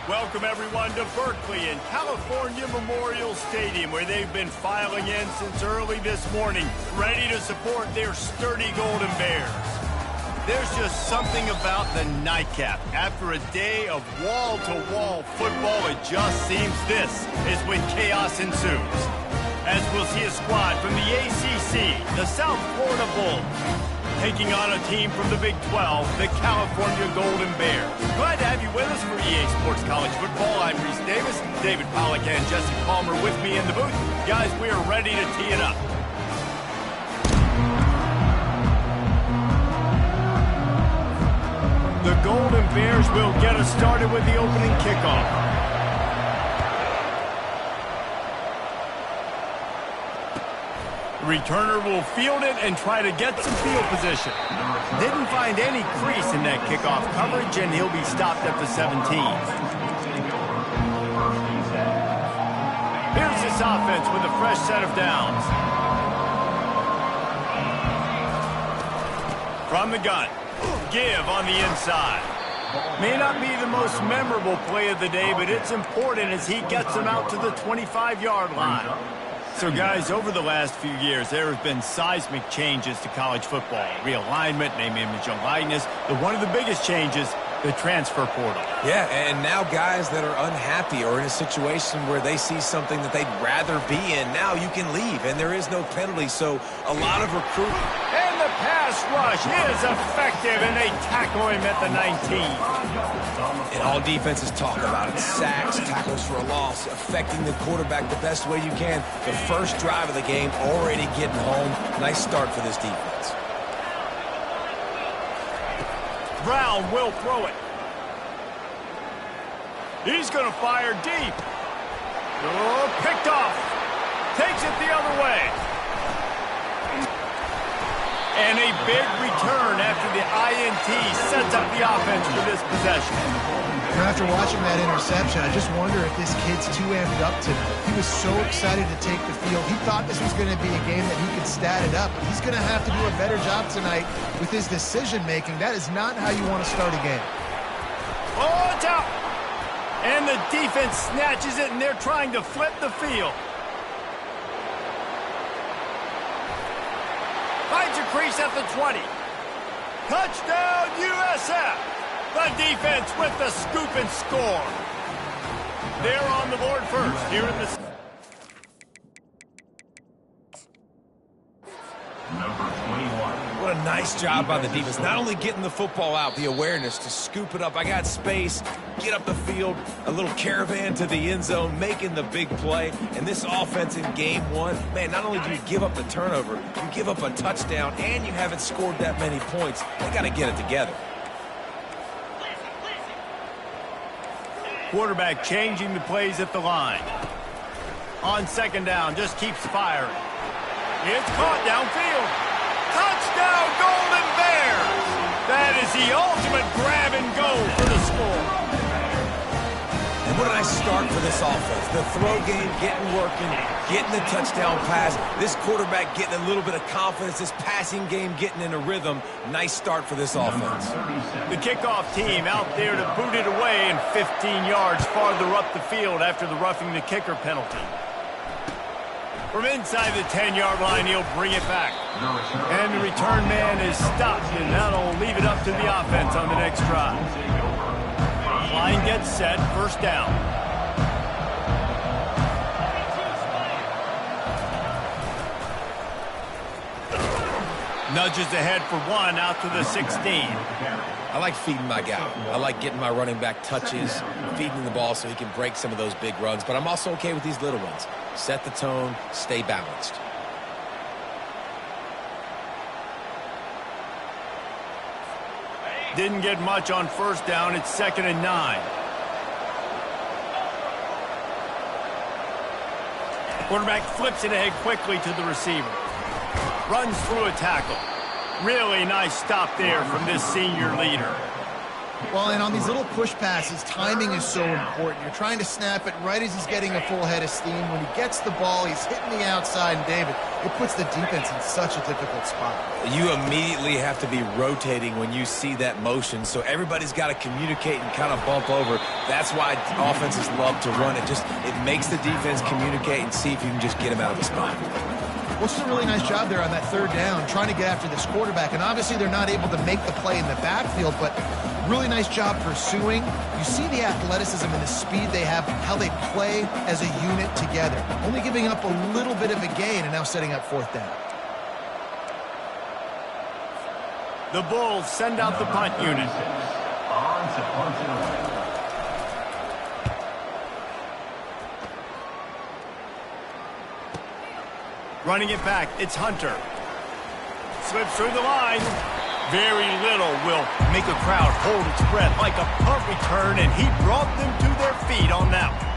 Welcome, everyone, to Berkeley and California Memorial Stadium, where they've been filing in since early this morning, ready to support their sturdy Golden Bears. There's just something about the nightcap. After a day of wall-to-wall football, it just seems this is when chaos ensues. As we'll see a squad from the ACC, the South Florida Bulls, taking on a team from the Big 12, the California Golden Bears. Glad to have you with us for EA Sports College Football. I'm Reese Davis, David Pollack and Jesse Palmer with me in the booth. Guys, we are ready to tee it up. The Golden Bears will get us started with the opening kickoff. The returner will field it and try to get some field position. Didn't find any crease in that kickoff coverage, and he'll be stopped at the 17. Here's this offense with a fresh set of downs. From the gun, give on the inside. May not be the most memorable play of the day, but it's important as he gets them out to the 25-yard line. So, guys, over the last few years, there have been seismic changes to college football. Realignment, name, image, and likeness. But one of the biggest changes, the transfer portal. Yeah, and now guys that are unhappy or in a situation where they see something that they'd rather be in, now you can leave, and there is no penalty. So a lot of recruiting. And the pass rush is effective, and they tackle him at the 19. And all defenses talk about it. Sacks, tackles for a loss, affecting the quarterback the best way you can. The first drive of the game, already getting home. Nice start for this defense. Brown will throw it. He's going to fire deep. Oh, picked off. Takes it the other way. And a big return after the INT sets up the offense for this possession. After watching that interception, I just wonder if this kid's too amped up tonight. He was so excited to take the field. He thought this was going to be a game that he could stat it up. He's going to have to do a better job tonight with his decision-making. That is not how you want to start a game. Oh, it's out. And the defense snatches it, and they're trying to flip the field. Finds a crease at the 20. Touchdown, USF. The defense with the scoop and score. They're on the board first here in the... Number 21. What a nice job by the defense. Not only getting the football out, the awareness to scoop it up. I got space, get up the field, a little caravan to the end zone, making the big play. And this offense in game one, man, not only do you give up the turnover, you give up a touchdown, and you haven't scored that many points. They got to get it together. Quarterback changing the plays at the line. On second down, just keeps firing. It's caught downfield. Touchdown, Golden Bears! That is the ultimate grab and go for the score. And what a nice start for this offense. The throw game getting working, getting the touchdown pass. This quarterback getting a little bit of confidence. This passing game getting in a rhythm. Nice start for this offense. The kickoff team out there to boot it away and 15 yards farther up the field after the roughing the kicker penalty. From inside the 10-yard line, he'll bring it back. And the return man is stopped, and that'll leave it up to the offense on the next drive. Line gets set, first down. Nudges ahead for one out to the 16. I like feeding my guy. I like getting my running back touches, feeding the ball so he can break some of those big runs. But I'm also okay with these little ones. Set the tone, stay balanced. Didn't get much on first down. It's 2nd and 9. Quarterback flips it ahead quickly to the receiver. Runs through a tackle. Really nice stop there from this senior leader. Well, and on these little push passes, timing is so important. You're trying to snap it right as he's getting a full head of steam. When he gets the ball, he's hitting the outside, and David, it puts the defense in such a difficult spot. You immediately have to be rotating when you see that motion, so everybody's got to communicate and kind of bump over. That's why offenses love to run it. It makes the defense communicate and see if you can just get him out of the spot. Well, it's a really nice job there on that third down, trying to get after this quarterback. And obviously they're not able to make the play in the backfield, but really nice job pursuing. You see the athleticism and the speed they have, how they play as a unit together. Only giving up a little bit of a gain and now setting up fourth down. The Bulls send out the punt unit. On to punt it away. Running it back, it's Hunter. Slips through the line. Very little will make a crowd hold its breath like a punt return, and he brought them to their feet on that one.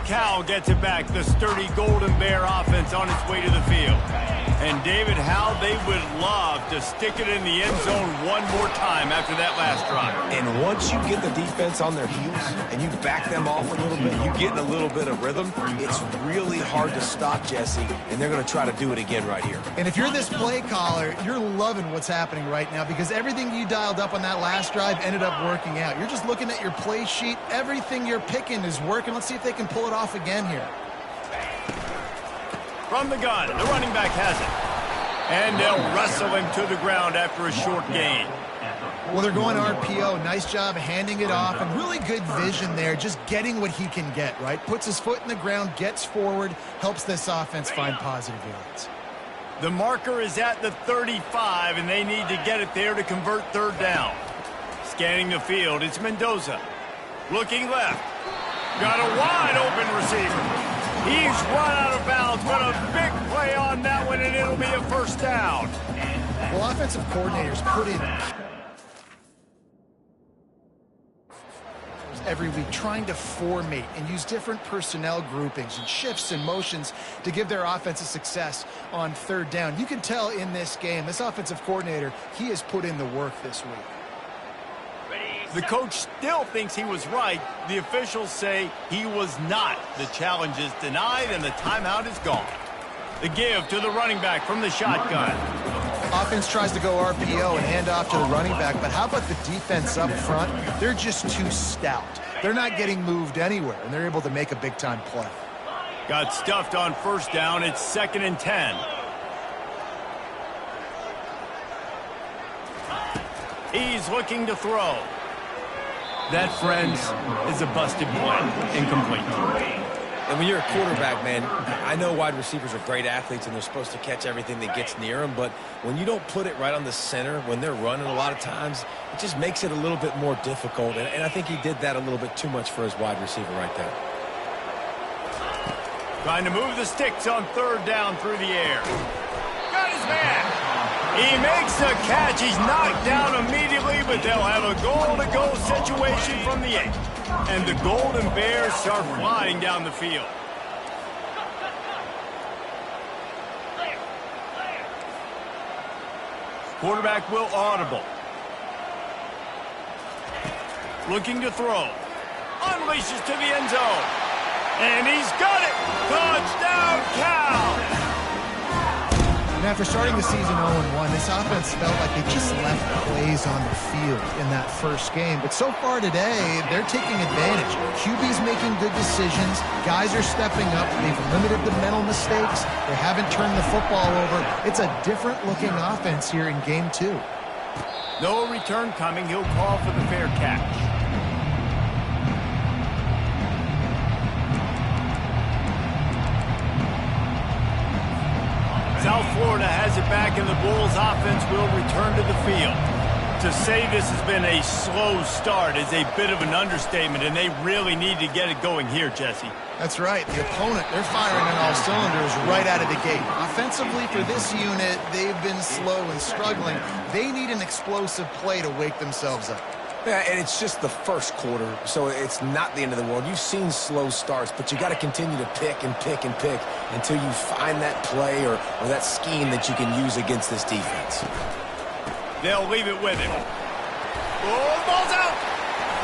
Cal gets it back. The sturdy Golden Bear offense on its way to the field. And, David, how they would love to stick it in the end zone one more time after that last drive. And once you get the defense on their heels and you back them off a little bit, you get in a little bit of rhythm, it's really hard to stop, Jesse, and they're going to try to do it again right here. And if you're this play caller, you're loving what's happening right now because everything you dialed up on that last drive ended up working out. You're just looking at your play sheet. Everything you're picking is working. Let's see if they can pull it off again here. From the gun, the running back has it. And they'll wrestle him to the ground after a short gain. Well, they're going RPO. Nice job handing it off, and really good vision there, just getting what he can get, right? Puts his foot in the ground, gets forward, helps this offense find positive yards. The marker is at the 35, and they need to get it there to convert third down. Scanning the field, it's Mendoza. Looking left. Got a wide open receiver. He's run out of bounds, but a big play on that one, and it'll be a first down. Well, offensive coordinators put in every week trying to formate and use different personnel groupings and shifts and motions to give their offense a success on third down. You can tell in this game, this offensive coordinator, he has put in the work this week. The coach still thinks he was right. The officials say he was not. The challenge is denied, and the timeout is gone. The give to the running back from the shotgun. Offense tries to go RPO and hand off to the running back, but how about the defense up front? They're just too stout. They're not getting moved anywhere, and they're able to make a big-time play. Got stuffed on first down. It's 2nd and 10. He's looking to throw. That, friends, is a busted play. Incomplete. And when you're a quarterback, man, I know wide receivers are great athletes and they're supposed to catch everything that gets near them, but when you don't put it right on the center, when they're running a lot of times, it just makes it a little bit more difficult. And I think he did that a little bit too much for his wide receiver right there. Trying to move the sticks on third down through the air. Got his man. He makes the catch. He's knocked down immediately, but they'll have a goal-to-go situation from the 8. And the Golden Bears start flying down the field. Quarterback will audible. Looking to throw. Unleashes to the end zone. And he's got it. Touchdown, Cal. And after starting the season 0-1, this offense felt like they just left plays on the field in that first game. But so far today, they're taking advantage. QB's making good decisions. Guys are stepping up. They've limited the mental mistakes. They haven't turned the football over. It's a different-looking offense here in Game 2. No return coming. He'll call for the fair catch. South Florida has it back, and the Bulls offense will return to the field. To say this has been a slow start is a bit of an understatement, and they really need to get it going here, Jesse. That's right. The opponent, they're firing on all cylinders right out of the gate. Offensively, for this unit, they've been slow and struggling. They need an explosive play to wake themselves up. Yeah, and it's just the first quarter, so it's not the end of the world. You've seen slow starts, but you got to continue to pick and pick and pick until you find that play or that scheme that you can use against this defense. They'll leave it with him. Oh, the ball's out!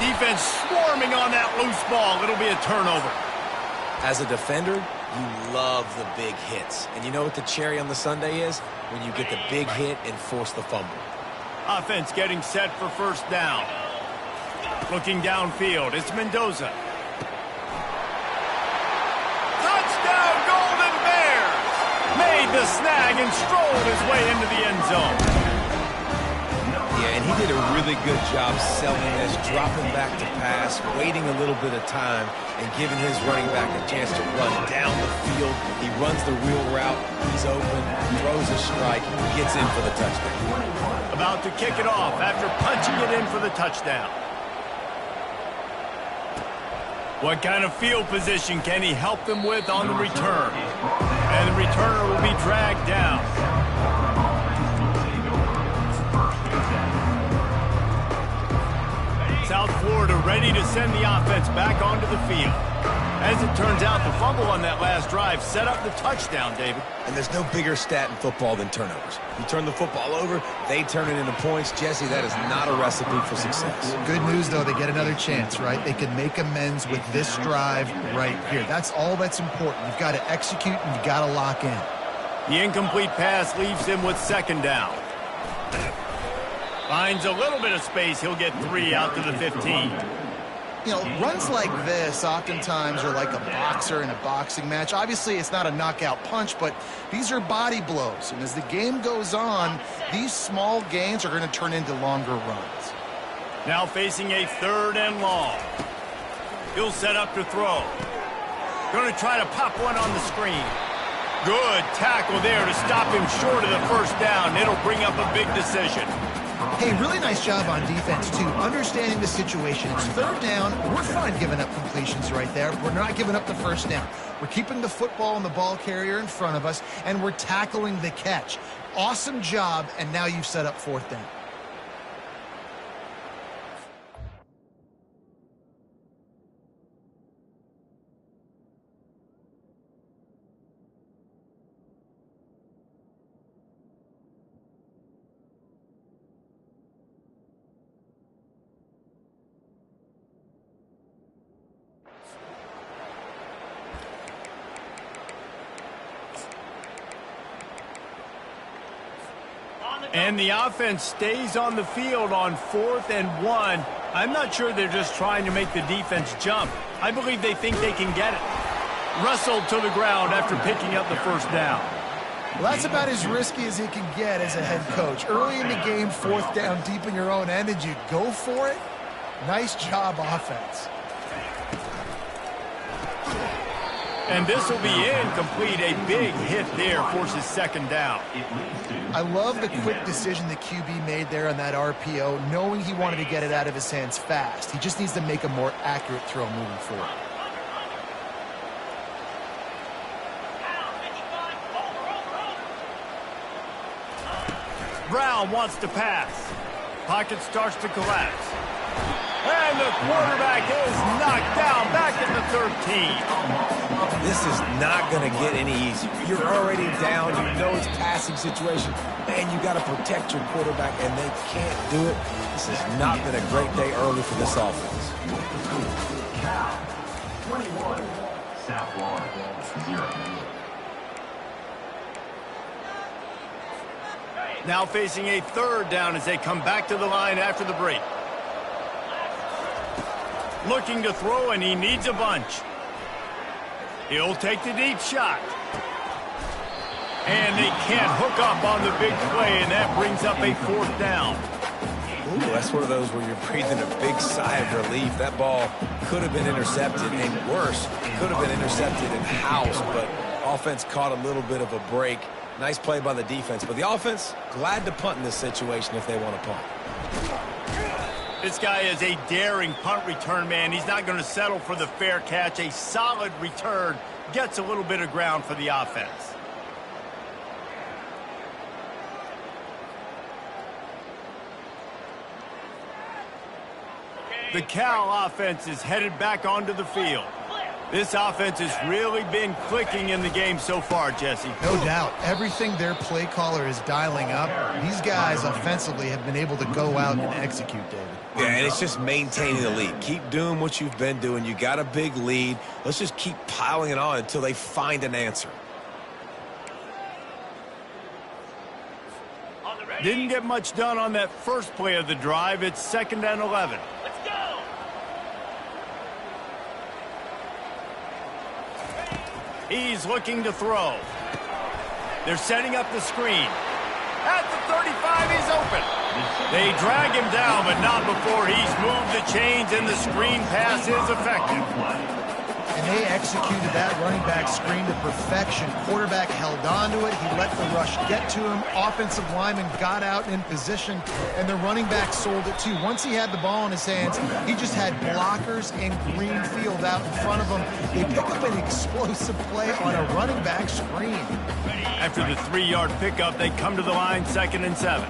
Defense swarming on that loose ball. It'll be a turnover. As a defender, you love the big hits. And you know what the cherry on the sundae is? When you get the big hit and force the fumble. Offense getting set for first down. Looking downfield, it's Mendoza. Touchdown, Golden Bears! Made the snag and strolled his way into the end zone. Yeah, and he did a really good job selling this, dropping back to pass, waiting a little bit of time, and giving his running back a chance to run down the field. He runs the wheel route, he's open, throws a strike, gets in for the touchdown. About to kick it off after punching it in for the touchdown. What kind of field position can he help them with on the return? And the returner will be dragged down. South Florida ready to send the offense back onto the field. As it turns out, the fumble on that last drive set up the touchdown, David. And there's no bigger stat in football than turnovers. You turn the football over, they turn it into points. Jesse, that is not a recipe for success. Good news, though, they get another chance, right? They can make amends with this drive right here. That's all that's important. You've got to execute and you've got to lock in. The incomplete pass leaves him with second down. Finds a little bit of space. He'll get 3 out to the 15. You know, runs like this oftentimes are like a boxer in a boxing match. Obviously, it's not a knockout punch, but these are body blows. And as the game goes on, these small gains are going to turn into longer runs. Now facing a 3rd and long. He'll set up to throw. Going to try to pop one on the screen. Good tackle there to stop him short of the first down. It'll bring up a big decision. Hey, really nice job on defense, too, understanding the situation. It's 3rd down. We're fine giving up completions right there. We're not giving up the first down. We're keeping the football and the ball carrier in front of us, and we're tackling the catch. Awesome job, and now you've set up 4th down. And the offense stays on the field on 4th and 1. I'm not sure they're just trying to make the defense jump. I believe they think they can get it. Wrestled to the ground after picking up the first down. Well, that's about as risky as he can get as a head coach. Early in the game, 4th down, deep in your own end, and you go for it? Nice job, offense. And this will be incomplete. A big hit there forces 2nd down. I love the quick decision the QB made there on that RPO, knowing he wanted to get it out of his hands fast. He just needs to make a more accurate throw moving forward. Brown wants to pass. Pocket starts to collapse. And the quarterback is knocked down back at the 13. This is not going to get any easier. You're already down. You know it's passing situation. Man, you got to protect your quarterback, and they can't do it. This has not been a great day early for this offense. Cal, 21. South Florida, 0. Now facing a 3rd down as they come back to the line after the break. Looking to throw, and he needs a bunch. He'll take the deep shot. And they can't hook up on the big play, and that brings up a 4th down. Ooh, that's one of those where you're breathing a big sigh of relief. That ball could have been intercepted, and worse, could have been intercepted in house, but offense caught a little bit of a break. Nice play by the defense, but the offense, glad to punt in this situation if they want to punt. This guy is a daring punt return man. He's not going to settle for the fair catch. A solid return gets a little bit of ground for the offense. The Cal offense is headed back onto the field. This offense has really been clicking in the game so far, Jesse. No doubt. Everything their play caller is dialing up, these guys offensively have been able to go out and execute, David. Yeah, and it's just maintaining the lead. Keep doing what you've been doing. You got a big lead. Let's just keep piling it on until they find an answer. Didn't get much done on that first play of the drive. It's 2nd and 11. Let's go! He's looking to throw. They're setting up the screen. At the 35, he's open. They drag him down, but not before he's moved the chains, and the screen pass is effective. And they executed that running back screen to perfection. Quarterback held on to it. He let the rush get to him. Offensive lineman got out in position, and the running back sold it too. Once he had the ball in his hands, he just had blockers and green field out in front of him. They pick up an explosive play on a running back screen. After the 3-yard pickup, they come to the line, 2nd and 7.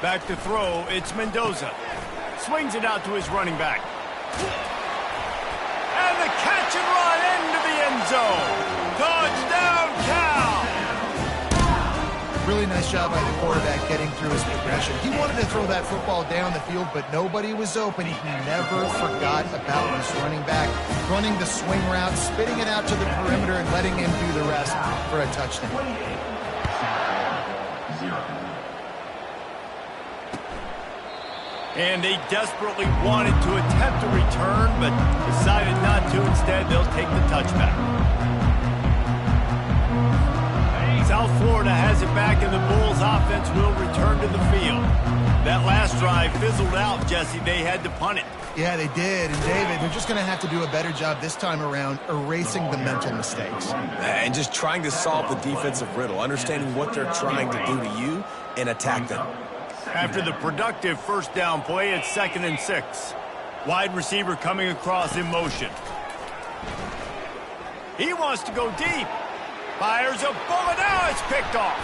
Back to throw, it's Mendoza. Swings it out to his running back. And the catch and run into the end zone. Touchdown, Cal! Really nice job by the quarterback getting through his progression. He wanted to throw that football down the field, but nobody was open. He never forgot about his running back, running the swing route, spitting it out to the perimeter, and letting him do the rest for a touchdown. And they desperately wanted to attempt a return, but decided not to. Instead, they'll take the touchback. South Florida has it back, and the Bulls offense will return to the field. That last drive fizzled out, Jesse. They had to punt it. Yeah, they did. And, David, they're just going to have to do a better job this time around erasing the mental mistakes. And just trying to solve the defensive riddle, understanding what they're trying to do to you and attack them. After the productive first down play, it's 2nd and 6. Wide receiver coming across in motion. He wants to go deep. Fires a bullet. Now it's picked off.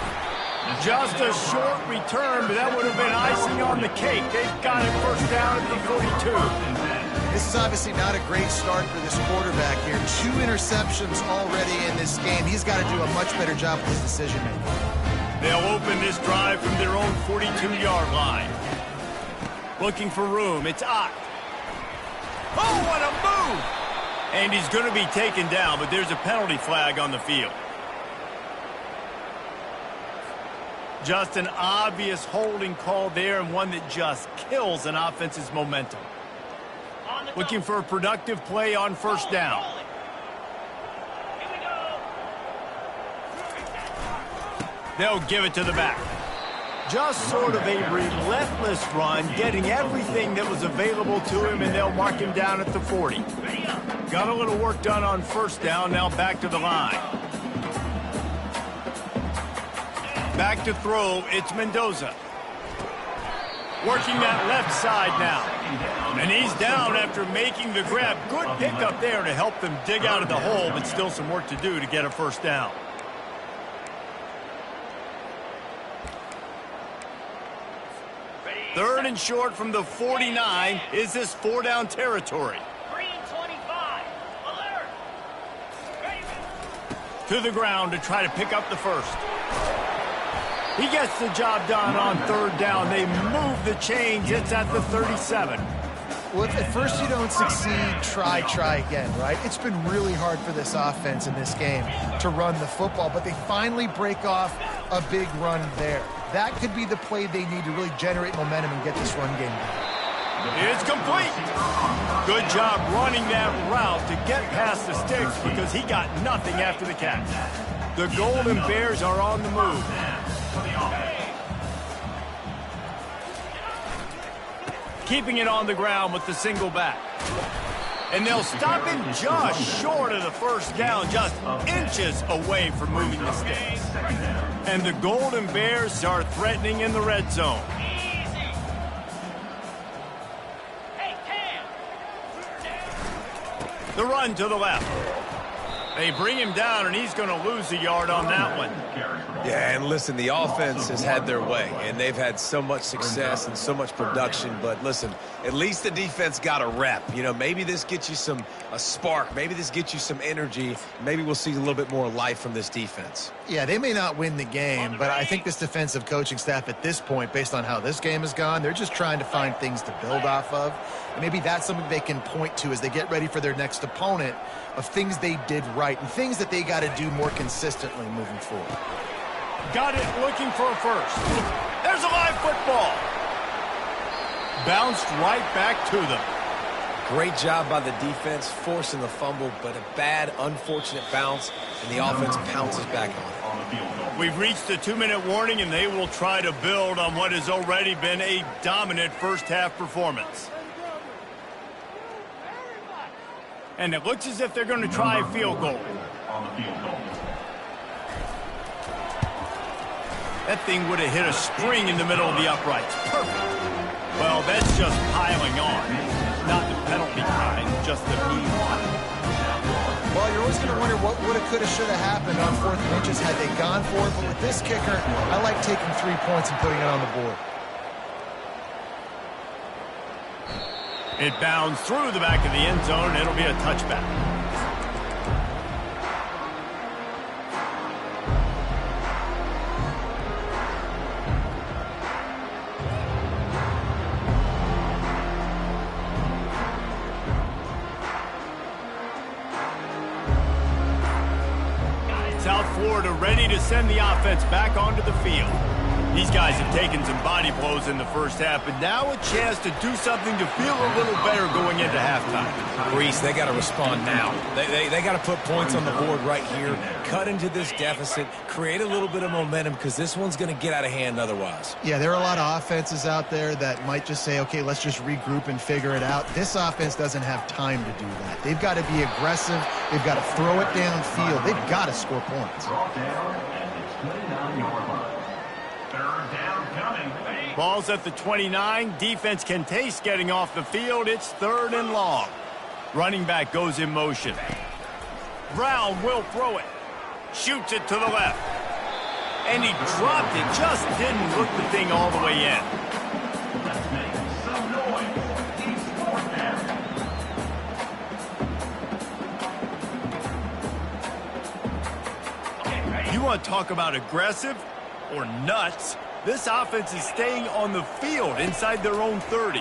Just a short return, but that would have been icing on the cake. They've got it first down at the 42. This is obviously not a great start for this quarterback here. 2 interceptions already in this game. He's got to do a much better job with his decision-making. They'll open this drive from their own 42-yard line. Looking for room. It's Ott. Oh, what a move! And he's going to be taken down, but there's a penalty flag on the field. Just an obvious holding call there, and one that just kills an offense's momentum. Looking for a productive play on first down. They'll give it to the back. Just sort of a relentless run, getting everything that was available to him, and they'll mark him down at the 40. Got a little work done on first down, now back to the line. Back to throw, it's Mendoza. Working that left side now. And he's down after making the grab. Good pickup there to help them dig out of the hole, but still some work to do to get a first down. Third and short from the 49. Is this 4-down territory? Green 25. Alert. To the ground to try to pick up the first. He gets the job done on third down. They move the chains. It's at the 37. Well, if at first you don't succeed, try again, right? It's been really hard for this offense in this game to run the football, but they finally break off a big run there. That could be the play they need to really generate momentum and get this run game going. It's complete. Good job running that route to get past the sticks because he got nothing after the catch. The Golden Bears are on the move. Keeping it on the ground with the single back. And they'll stop him just short of the first down, just inches away from moving the sticks. And the Golden Bears are threatening in the red zone. The run to the left. They bring him down, and he's going to lose a yard on that one. Yeah, and listen, the offense has had their way, and they've had so much success and so much production. But listen, at least the defense got a rep. You know, maybe this gets you a spark. Maybe this gets you some energy. Maybe we'll see a little bit more life from this defense. Yeah, they may not win the game, but I think this defensive coaching staff at this point, based on how this game has gone, they're just trying to find things to build off of. And maybe that's something they can point to as they get ready for their next opponent, of things they did right and things that they got to do more consistently moving forward. Got it, looking for a first. There's a live football. Bounced right back to them. Great job by the defense, forcing the fumble, but a bad, unfortunate bounce, and the offense pounces back on it. We've reached the 2-minute warning, and they will try to build on what has already been a dominant first-half performance. And it looks as if they're going to try a field goal. That thing would have hit a string in the middle of the uprights. Perfect. Well, that's just piling on. Not the penalty kind, just the mean one. Well, you're always going to wonder what would have, could have, should have happened on 4th and inches had they gone for it. But with this kicker, I like taking 3 points and putting it on the board. It bounds through the back of the end zone. It'll be a touchback. South Florida ready to send the offense back onto the field. These guys have taken some body blows in the first half, but now a chance to do something to feel a little better going into halftime. Reese, they got to respond now. They got to put points on the board right here, cut into this deficit, create a little bit of momentum, because this one's going to get out of hand otherwise. Yeah, there are a lot of offenses out there that might just say, okay, let's just regroup and figure it out. This offense doesn't have time to do that. They've got to be aggressive. They've got to throw it downfield. They've got to score points. Ball's at the 29. Defense can taste getting off the field. It's 3rd and long. Running back goes in motion. Brown will throw it. Shoots it to the left. And he dropped it. Just didn't hook the thing all the way in. Let's make some noise. He's 4th down. You want to talk about aggressive or nuts? This offense is staying on the field inside their own 30.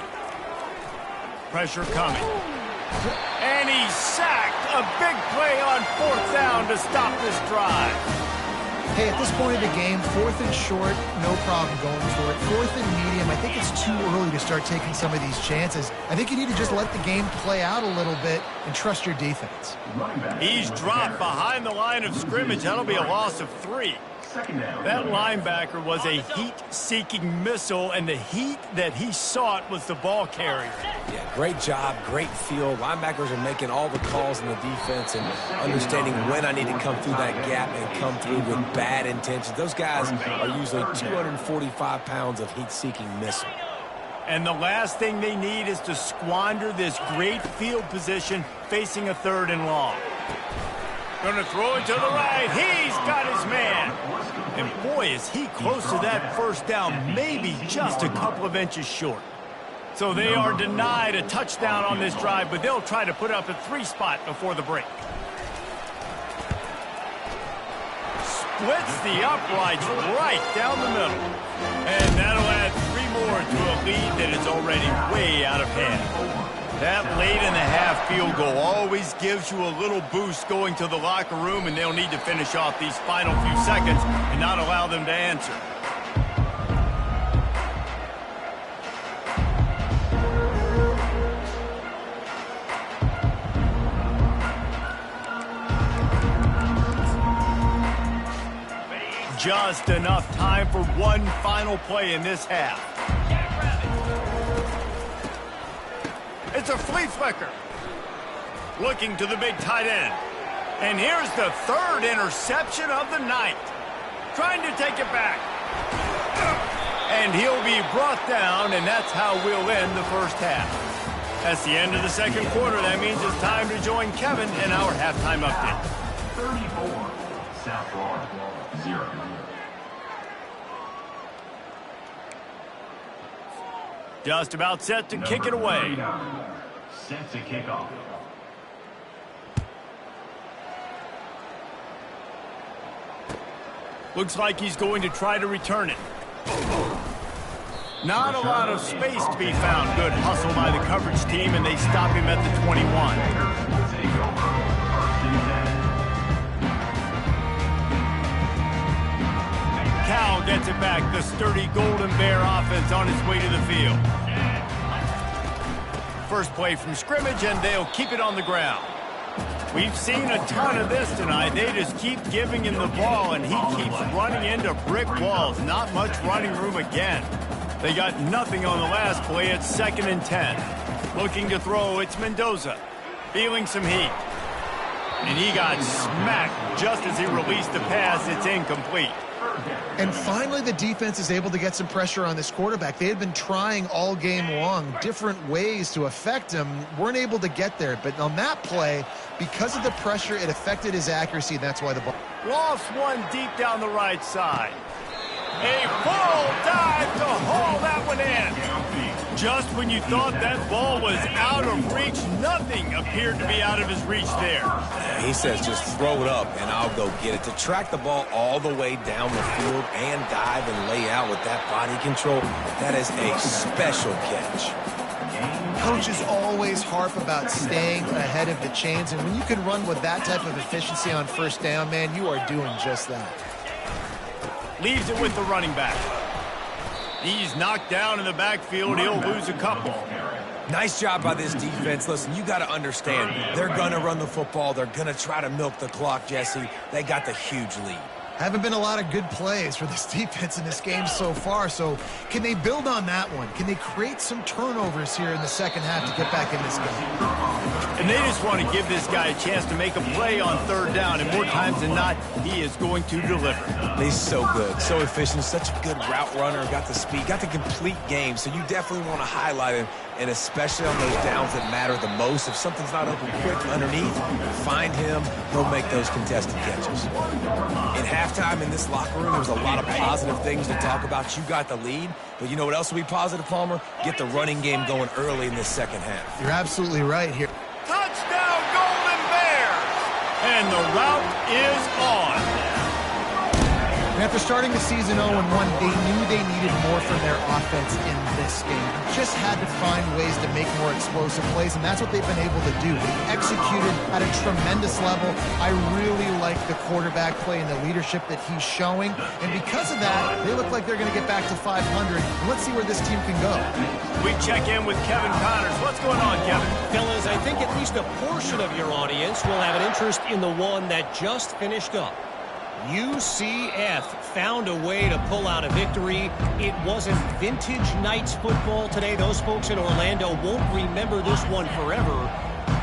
Pressure coming. And he's sacked. A big play on 4th down to stop this drive. Hey, at this point of the game, 4th and short, no problem going for it. 4th and medium, I think it's too early to start taking some of these chances. I think you need to just let the game play out a little bit and trust your defense. He's dropped behind the line of scrimmage. That'll be a loss of 3. That linebacker was a heat-seeking missile, and the heat that he sought was the ball carrier. Yeah, great job, great feel. Linebackers are making all the calls in the defense and understanding when I need to come through that gap and come through with bad intentions. Those guys are usually 245 pounds of heat-seeking missile. And the last thing they need is to squander this great field position facing a 3rd and long. Going to throw it to the right. He's got his man. And boy, is he close to that 1st down, maybe just a couple of inches short. So they are denied a touchdown on this drive, but they'll try to put up a 3 spot before the break. Splits the uprights right down the middle. And that'll add 3 more to a lead that is already way out of hand. That late-in-the-half field goal always gives you a little boost going to the locker room, and they'll need to finish off these final few seconds and not allow them to answer. Just enough time for one final play in this half. It's a flea flicker. Looking to the big tight end. And here's the 3rd interception of the night. Trying to take it back. And he'll be brought down, and that's how we'll end the first half. That's the end of the 2nd quarter. That means it's time to join Kevin in our halftime update. 34, South Florida, 0. Just about set to kick it away. Set to kick off. Looks like he's going to try to return it. Not a lot of space to be found. Good hustle by the coverage team, and they stop him at the 21. Cal gets it back. The sturdy Golden Bear offense on its way to the field. First play from scrimmage, and they'll keep it on the ground. We've seen a ton of this tonight. They just keep giving him the ball, and he keeps running into brick walls. Not much running room again. They got nothing on the last play. It's 2nd and 10. Looking to throw, it's Mendoza. Feeling some heat. And he got smacked just as he released the pass. It's incomplete. And finally, the defense is able to get some pressure on this quarterback. They had been trying all game long different ways to affect him. Weren't able to get there. But on that play, because of the pressure, it affected his accuracy. That's why the ball. Lost one deep down the right side. A full dive to haul that one in. Just when you thought that ball was out of reach, nothing appeared to be out of his reach there. He says just throw it up and I'll go get it. To track the ball all the way down the field and dive and lay out with that body control, that is a special catch. Coaches always harp about staying ahead of the chains, and when you can run with that type of efficiency on first down, man, you are doing just that. Leaves it with the running back. He's knocked down in the backfield. He'll lose a couple. Nice job by this defense. Listen, you got to understand, they're going to run the football. They're going to try to milk the clock, Jesse. They got the huge lead. Haven't been a lot of good plays for this defense in this game so far, so can they build on that one? Can they create some turnovers here in the second half to get back in this game? And they just want to give this guy a chance to make a play on 3rd down, and more times than not, he is going to deliver. He's so good, so efficient, such a good route runner, got the speed, got the complete game, so you definitely want to highlight him, and especially on those downs that matter the most. If something's not open quick underneath, find him, he'll make those contested catches. In halftime in this locker room, there was a lot of positive things to talk about. You got the lead, but you know what else will be positive, Palmer? Get the running game going early in this second half. You're absolutely right here. Touchdown, Golden Bears! And the route is on. And after starting the season 0-1, they knew they needed more from their offense in this game. Just had to find ways to make more explosive plays, and that's what they've been able to do. They executed at a tremendous level. I really like the quarterback play and the leadership that he's showing. And because of that, they look like they're going to get back to 500. Let's see where this team can go. We check in with Kevin Connors. What's going on, Kevin? Fellas, I think at least a portion of your audience will have an interest in the one that just finished up. UCF found a way to pull out a victory. It wasn't vintage Knights football today. Those folks in Orlando won't remember this one forever,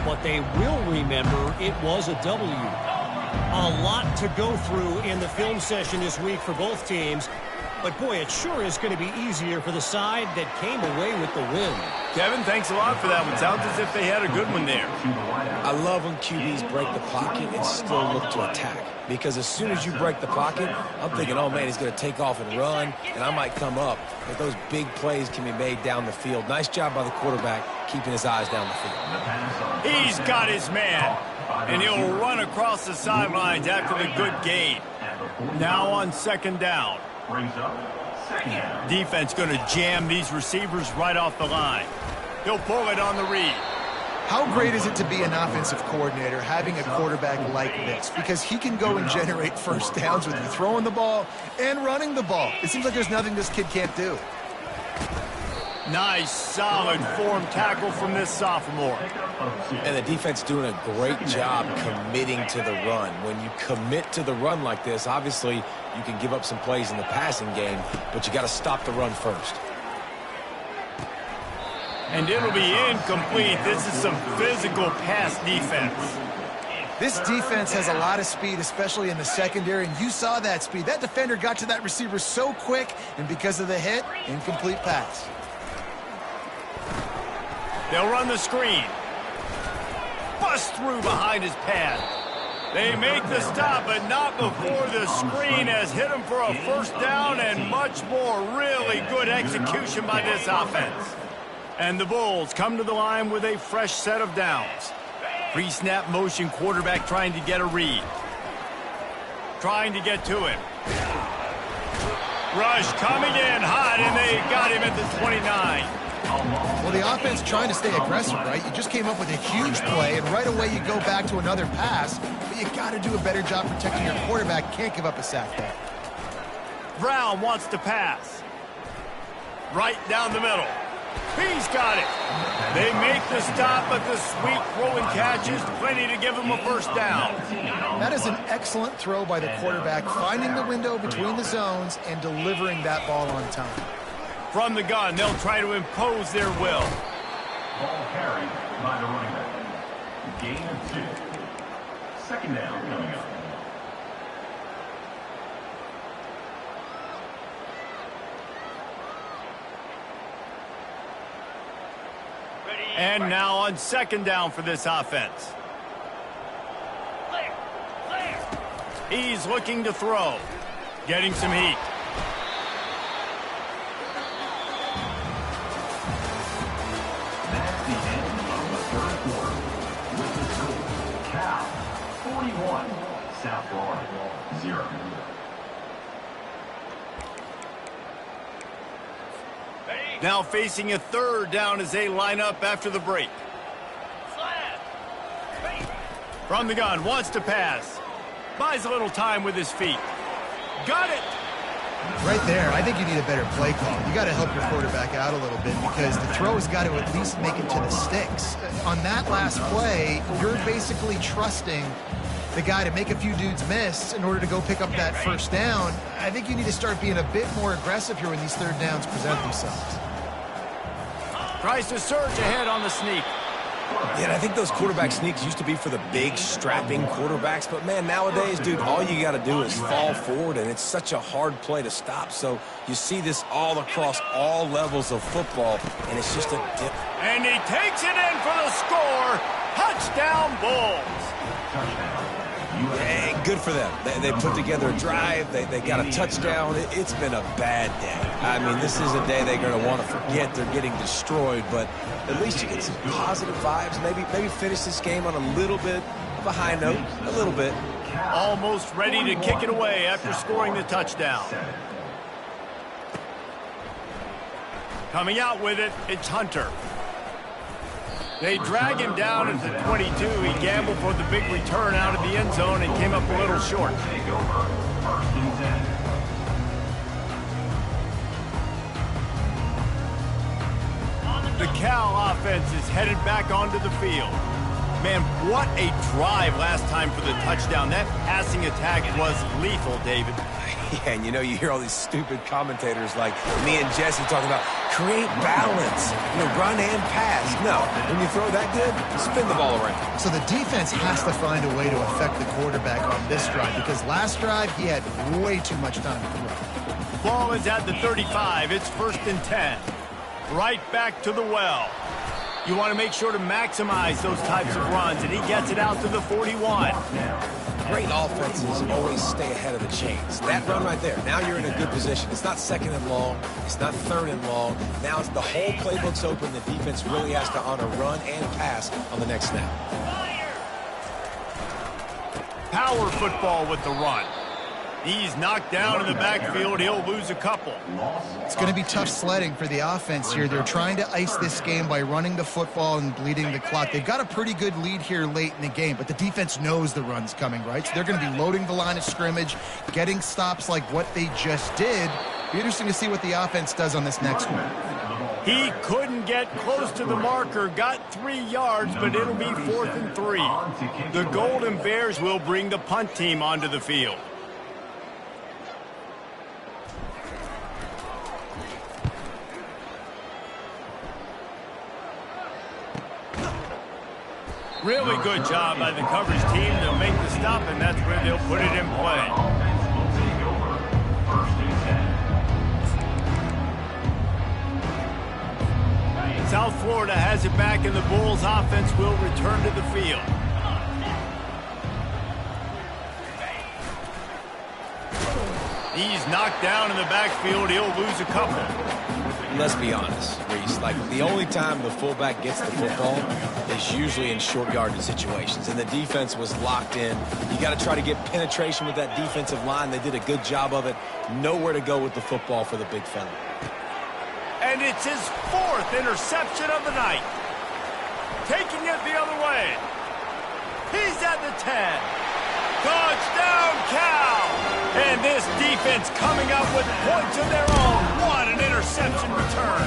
but they will remember it was a W. A lot to go through in the film session this week for both teams. But, boy, it sure is going to be easier for the side that came away with the win. Kevin, thanks a lot for that one. Sounds as if they had a good one there. I love when QBs break the pocket and still look to attack. Because as soon as you break the pocket, I'm thinking, oh, man, he's going to take off and run, and I might come up. But those big plays can be made down the field. Nice job by the quarterback keeping his eyes down the field. He's got his man, and he'll run across the sidelines after the good gain. Now on 2nd down. Defense going to jam these receivers right off the line. He'll pull it on the read. How great is it to be an offensive coordinator having a quarterback like this? Because he can go and generate first downs with you throwing the ball and running the ball. It seems like there's nothing this kid can't do. Nice, solid form tackle from this sophomore. And the defense doing a great job committing to the run. When you commit to the run like this, obviously you can give up some plays in the passing game, but you got to stop the run first. And it'll be incomplete. This is some physical pass defense. This defense has a lot of speed, especially in the secondary, and you saw that speed. That defender got to that receiver so quick, and because of the hit, incomplete pass. They'll run the screen. Bust through behind his pad. They make the stop, but not before the screen has hit them for a first down and much more. Really good execution by this offense. And the Bulls come to the line with a fresh set of downs. Pre-snap motion quarterback trying to get a read. Trying to get to him. Rush coming in hot, and they got him at the 29. Well, the offense trying to stay aggressive, right? You just came up with a huge play, and right away you go back to another pass, but you got to do a better job protecting your quarterback. Can't give up a sack there. Brown wants to pass. Right down the middle. He's got it. They make the stop, but the sweet throw and catch is plenty to give him a first down. That is an excellent throw by the quarterback, finding the window between the zones and delivering that ball on time. From the gun, they'll try to impose their will. Ball carried by the running back. Gain of 2. Second down coming up. And now on second down for this offense. He's looking to throw. Getting some heat. That's the end of the third quarter. With the score, Cal 41, South Florida 0. Now facing a third down as they line up after the break. From the gun, wants to pass. Buys a little time with his feet. Got it! Right there, I think you need a better play call. You got to help your quarterback out a little bit because the throw has got to at least make it to the sticks. On that last play, you're basically trusting the guy to make a few dudes miss in order to go pick up that first down. I think you need to start being a bit more aggressive here when these third downs present themselves. Tries to surge ahead on the sneak. Yeah, and I think those quarterback sneaks used to be for the big, strapping quarterbacks. But, man, nowadays, dude, all you got to do is fall forward, and it's such a hard play to stop. So you see this all across all levels of football, and it's just a dip. And he takes it in for the score. Touchdown, Bulls. Yeah, good for them. They put together a drive. They got a touchdown. It's been a bad day. I mean, this is a day they're going to want to forget. They're getting destroyed, but at least you get some positive vibes. Maybe finish this game on a little bit of a high note, a little bit. Almost ready to kick it away after scoring the touchdown. Coming out with it, it's Hunter. They drag him down at the 22. He gambled for the big return out of the end zone and came up a little short. The Cal offense is headed back onto the field. Man, what a drive last time for the touchdown. That passing attack was lethal, David. Yeah, and you know, you hear all these stupid commentators like me and Jesse talking about create balance, run and pass. No, when you throw that good, spin the ball around. So the defense has to find a way to affect the quarterback on this drive because last drive he had way too much time to throw. Ball is at the 35. It's 1st and 10. Right back to the well. You want to make sure to maximize those types of runs, and he gets it out to the 41. Great offenses always stay ahead of the chains. That run right there, now you're in a good position. It's not 2nd and long. It's not 3rd and long. Now it's the whole playbook's open. The defense really has to honor run and pass on the next snap. Power football with the run. He's knocked down in the backfield. He'll lose a couple. It's going to be tough sledding for the offense here. They're trying to ice this game by running the football and bleeding the clock. They've got a pretty good lead here late in the game, but the defense knows the run's coming, right? So they're going to be loading the line of scrimmage, getting stops like what they just did. Be interesting to see what the offense does on this next one. He couldn't get close to the marker, got 3 yards, but it'll be 4th and 3. The Golden Bears will bring the punt team onto the field. Really good job by the coverage team to make the stop, and that's where they'll put it in play. South Florida has it back, and the Bulls offense will return to the field. He's knocked down in the backfield. He'll lose a couple. Let's be honest, Reese. Like, the only time the fullback gets the football is usually in short yardage situations, and the defense was locked in. You got to try to get penetration with that defensive line. They did a good job of it. Nowhere to go with the football for the big fella. And it's his 4th interception of the night. Taking it the other way. He's at the 10. Touchdown, Cal! And this defense coming up with points of their own. What an interception return.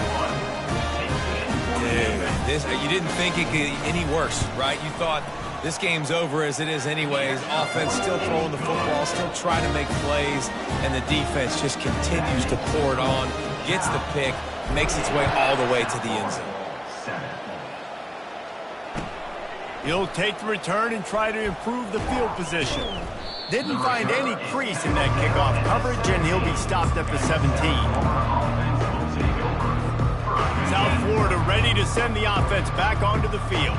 Dude, you didn't think it could get any worse, right? You thought this game's over as it is anyways. Offense still throwing the football, still trying to make plays, and the defense just continues to pour it on, gets the pick, makes its way all the way to the end zone. He'll take the return and try to improve the field position. Didn't find any crease in that kickoff coverage, and he'll be stopped at the 17. South Florida ready to send the offense back onto the field.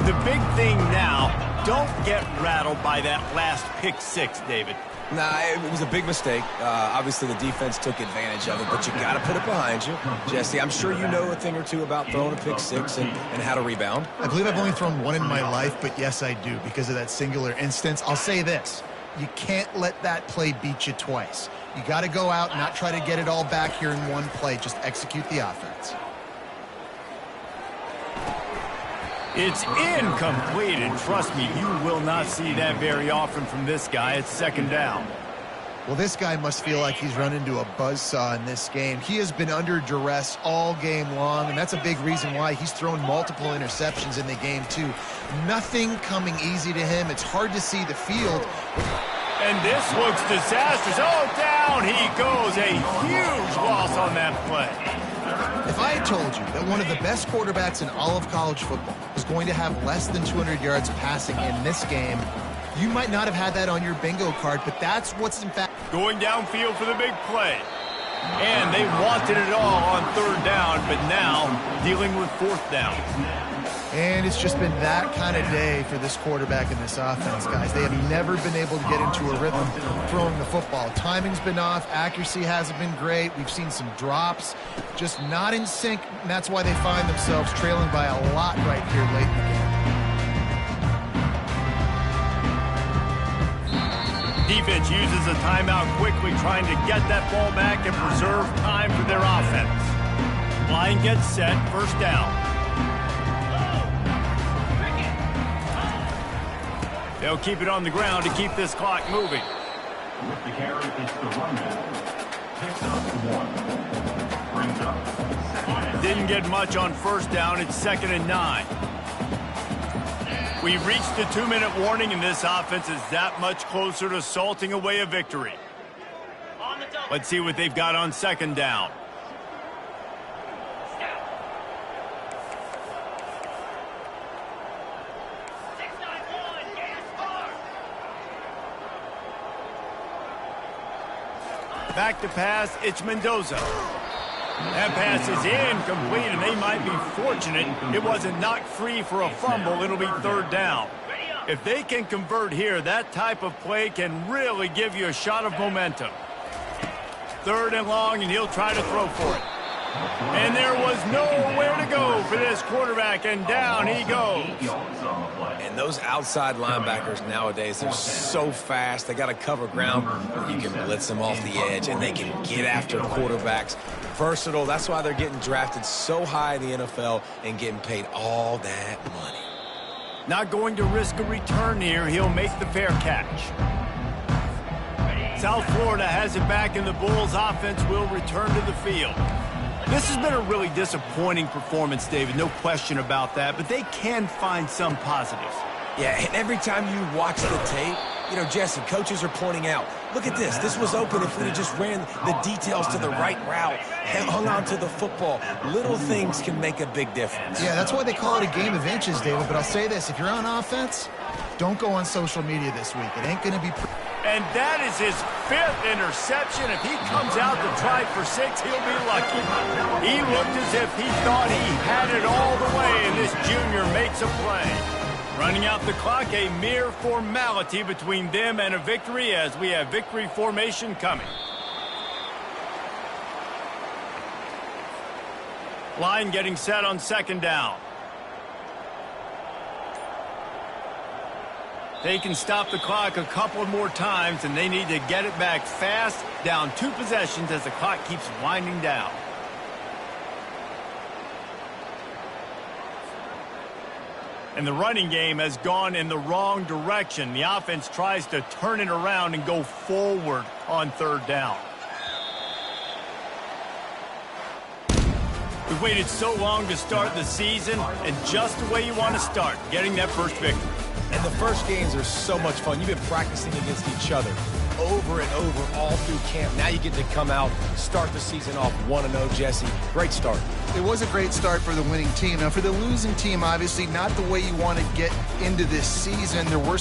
The big thing now, don't get rattled by that last pick 6, David. Nah, it was a big mistake. Obviously, the defense took advantage of it, but you got to put it behind you. Jesse, I'm sure you know a thing or two about throwing a pick 6 and how to rebound. I believe I've only thrown one in my life, but yes, I do because of that singular instance. I'll say this. You can't let that play beat you twice. You got to go out and not try to get it all back here in one play. Just execute the offense. It's incomplete, and trust me, you will not see that very often from this guy. It's 2nd down. Well, this guy must feel like he's run into a buzzsaw in this game. He has been under duress all game long, and that's a big reason why he's thrown multiple interceptions in the game, too. Nothing coming easy to him. It's hard to see the field. And this looks disastrous. Oh, down he goes. A huge loss on that play. If I had told you that one of the best quarterbacks in all of college football was going to have less than 200 yards passing in this game, you might not have had that on your bingo card, but that's what's in fact going downfield for the big play. And they wanted it all on 3rd down, but now dealing with 4th down. And it's just been that kind of day for this quarterback and this offense, guys. They have never been able to get into a rhythm throwing the football. Timing's been off. Accuracy hasn't been great. We've seen some drops. Just not in sync, and that's why they find themselves trailing by a lot right here late in the game. Defense uses a timeout quickly, trying to get that ball back and preserve time for their offense. Line gets set, 1st down. They'll keep it on the ground to keep this clock moving. With the carry, it's the running. Picks up 1. Brings up 2nd. Didn't get much on 1st down. It's 2nd and 9. We've reached the 2-minute warning, and this offense is that much closer to salting away a victory. Let's see what they've got on 2nd down. Back to pass, it's Mendoza. That pass is incomplete, and they might be fortunate it wasn't knocked free for a fumble. It'll be 3rd down. If they can convert here, that type of play can really give you a shot of momentum. 3rd and long, and he'll try to throw for it. And there was nowhere to go for this quarterback, and down he goes. And those outside linebackers nowadays, they're so fast. They got to cover ground. You can blitz them off the edge, and they can get after quarterbacks. Versatile. That's why they're getting drafted so high in the NFL and getting paid all that money. Not going to risk a return here. He'll make the fair catch. South Florida has it back, and the Bulls offense will return to the field. This has been a really disappointing performance, David. No question about that, but they can find some positives. Yeah, and every time you watch the tape, you know, Jesse, coaches are pointing out, look at this. This was open if we'd have just ran the details to the right route, hung on to the football. Little things can make a big difference. Yeah, that's why they call it a game of inches, David. But I'll say this. If you're on offense, don't go on social media this week. It ain't going to be... And that is his 5th interception. If he comes out to try for 6, he'll be lucky. He looked as if he thought he had it all the way, and this junior makes a play. Running out the clock, a mere formality between them and a victory as we have victory formation coming. Line getting set on second down. They can stop the clock a couple more times, and they need to get it back fast, down 2 possessions as the clock keeps winding down. And the running game has gone in the wrong direction. The offense tries to turn it around and go forward on third down. We've waited so long to start the season, and just the way you want to start, getting that first victory. And the first games are so much fun. You've been practicing against each other over and over all through camp. Now you get to come out, start the season off 1-0, Jesse. Great start. It was a great start for the winning team. Now, for the losing team, obviously not the way you want to get into this season. There were